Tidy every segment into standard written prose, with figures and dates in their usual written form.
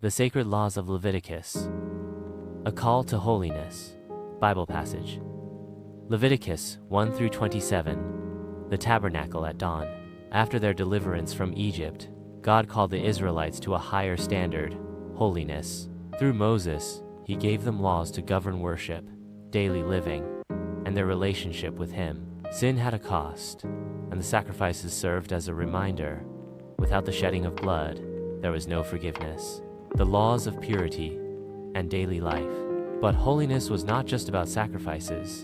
The Sacred Laws of Leviticus. A Call to Holiness. Bible passage. Leviticus 1 through 27. The Tabernacle at Dawn. After their deliverance from Egypt, God called the Israelites to a higher standard, holiness. Through Moses, he gave them laws to govern worship, daily living, and their relationship with him. Sin had a cost, and the sacrifices served as a reminder. Without the shedding of blood, there was no forgiveness. The laws of purity and daily life. But holiness was not just about sacrifices.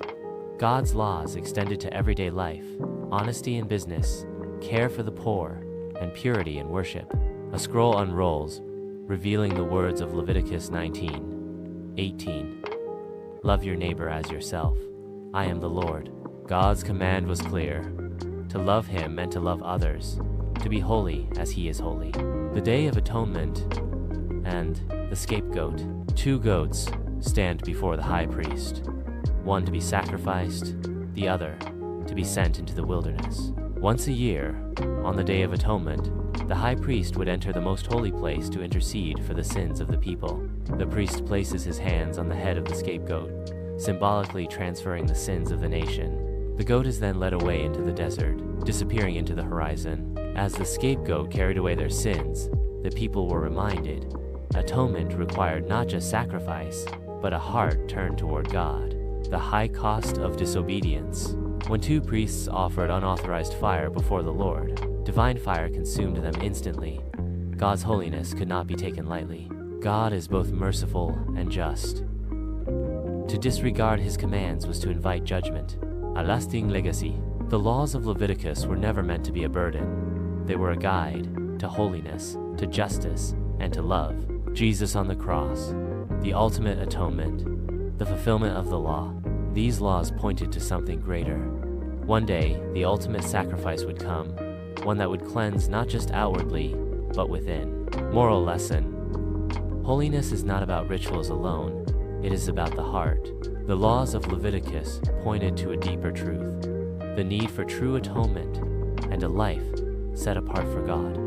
God's laws extended to everyday life, honesty in business, care for the poor, and purity in worship. A scroll unrolls, revealing the words of Leviticus 19:18. Love your neighbor as yourself. I am the Lord. God's command was clear, to love him and to love others, to be holy as he is holy. The Day of Atonement and the scapegoat. 2 goats stand before the high priest, one to be sacrificed, the other to be sent into the wilderness. Once a year, on the Day of Atonement, the high priest would enter the most holy place to intercede for the sins of the people. The priest places his hands on the head of the scapegoat, symbolically transferring the sins of the nation. The goat is then led away into the desert, disappearing into the horizon. As the scapegoat carried away their sins, the people were reminded, atonement required not just sacrifice, but a heart turned toward God. The high cost of disobedience. When 2 priests offered unauthorized fire before the Lord, divine fire consumed them instantly. God's holiness could not be taken lightly. God is both merciful and just. To disregard his commands was to invite judgment, a lasting legacy. The laws of Leviticus were never meant to be a burden. They were a guide to holiness, to justice, and to love. Jesus on the cross, the ultimate atonement, the fulfillment of the law. These laws pointed to something greater. One day, the ultimate sacrifice would come, one that would cleanse not just outwardly, but within. Moral lesson. Holiness is not about rituals alone, it is about the heart. The laws of Leviticus pointed to a deeper truth, the need for true atonement and a life set apart for God.